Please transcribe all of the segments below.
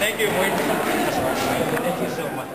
Thank you, Mohit. Thank you so much.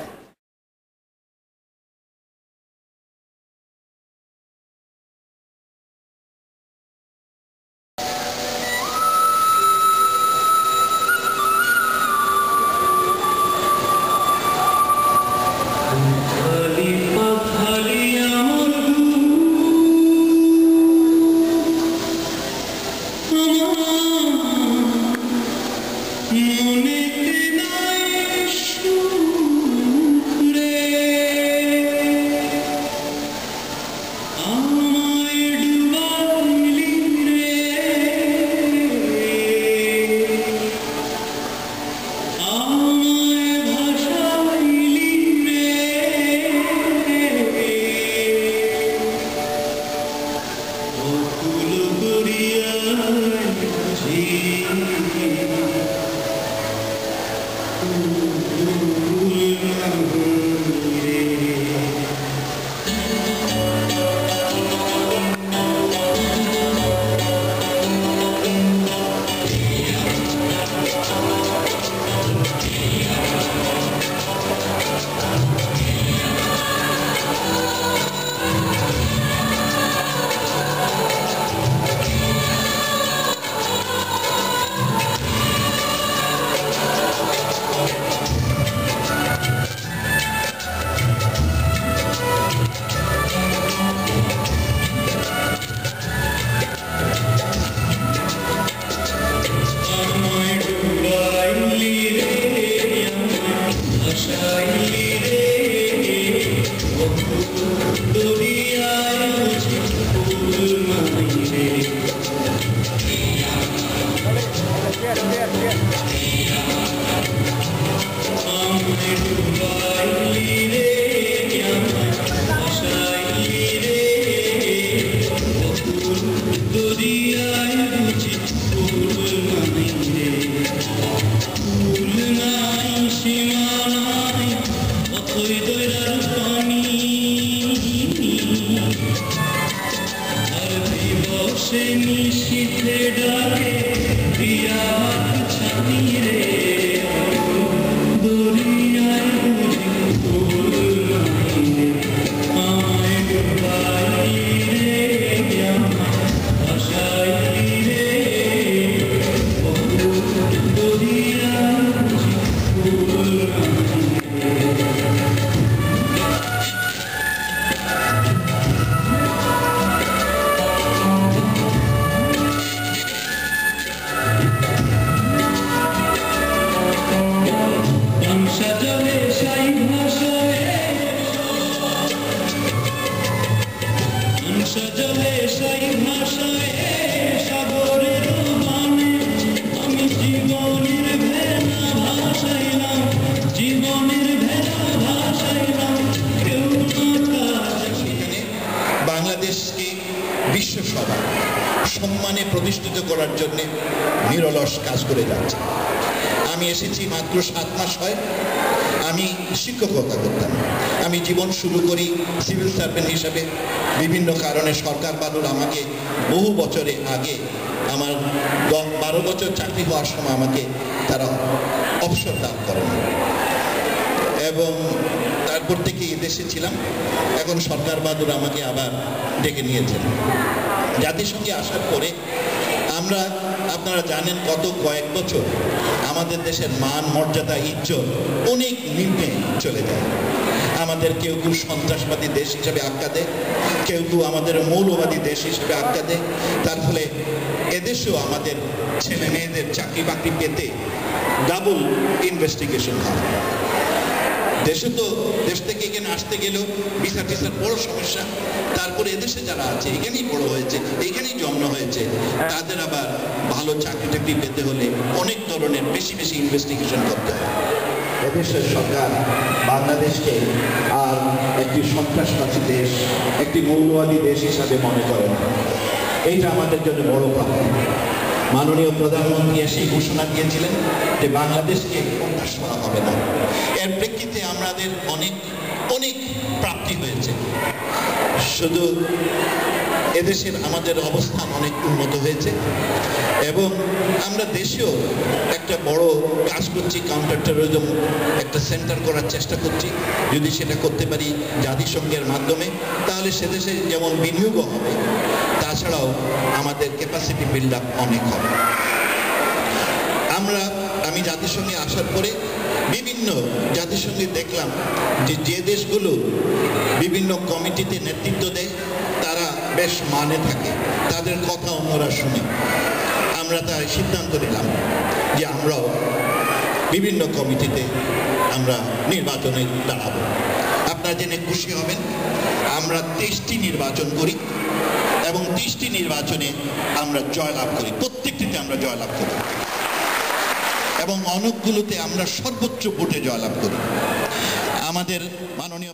সম্মানে প্রতিষ্ঠিত করার জন্য নিরলস কাজ করে যাচ্ছে। আমি এসেছি মাত্র 7 মাস হয়। আমি শিক্ষকতা করতাম। আমি জীবন শুরু করি সিভিল সার্ভেন্ট হিসাবে। বিভিন্ন কারণে সরকার বাদল আমাকে বহু বছরে আগে আমার 12 বছর চাকরি হওয়ার সময় আমাকে তারা অবসর দান করেন এবং তারপর থেকে এদেশে ছিলাম। এখন সরকার বাদল আমাকে আবার ডেকে নিয়েছেন। জাতিসংঘে আসার পরে আমরা আপনারা জানেন গত কয়েক বছর আমাদের দেশের মান মর্যাদা ইজ্জত অনেক নিম্নে চলে যায়। আমাদের কেউ কেউ সন্ত্রাসবাদী দেশ হিসেবে আখ্যা দেয়, কেউ কেউ আমাদের মৌলবাদী দেশ হিসেবে আখ্যা দেয়। তার ফলে এদেশেও আমাদের ছেলে মেয়েদের চাকরি বাকরি পেতে ডাবল ইনভেস্টিগেশন হয়। দেশে তো দেশ থেকে এখানে আসতে গেলেও ভিসা টিসার বড় সমস্যা। তারপরে এদেশে যারা আছে এখানেই বড় হয়েছে, এখানেই জন্ম হয়েছে, তাদের আবার ভালো চাকরি টাকরি পেতে হলে অনেক ধরনের বেশি বেশি ইনভেস্টিগেশন করতে হয়। এদেশের সরকার বাংলাদেশকে আর একটি সন্ত্রাসবাদী দেশ, একটি মৌলবাদী দেশ হিসাবে মনে করে না। এইটা আমাদের জন্য বড় কথা। মাননীয় প্রধানমন্ত্রী এসে ঘোষণা দিয়েছিলেন যে বাংলাদেশকে সন্ত্রাস করা হবে না। এর প্রেক্ষিতে আমাদের অনেক অনেক প্রাপ্তি হয়েছে। শুধু এদেশের আমাদের অবস্থান অনেক উন্নত হয়েছে এবং আমরা দেশেও একটা বড় কাজ করছি, কাউন্টার টেরোরিজম একটা সেন্টার করার চেষ্টা করছি। যদি সেটা করতে পারি জাতিসংঘের মাধ্যমে, তাহলে সে দেশে যেমন বিনিয়োগও হবে, তাছাড়াও আমাদের ক্যাপাসিটি বিল্ড আপ অনেক হবে। আমি জাতিসংঘে আসার পরে বিভিন্ন জাতিসংঘে দেখলাম যে দেশগুলো বিভিন্ন কমিটিতে নেতৃত্ব দেয় তারা বেশ মানে থাকে, তাদের কথা অন্যরা শুনে। আমরা তার সিদ্ধান্ত নিলাম যে আমরাও বিভিন্ন কমিটিতে আমরা নির্বাচনে দাঁড়াবো। আপনারা জেনে খুশি হবেন, আমরা 23টি নির্বাচন করি এবং 30টি নির্বাচনে আমরা জয়লাভ করি, প্রত্যেকটিতে আমরা জয়লাভ করি এবং অনেকগুলোতে আমরা সর্বোচ্চ ভোটে জয়লাভ করি। আমাদের মাননীয়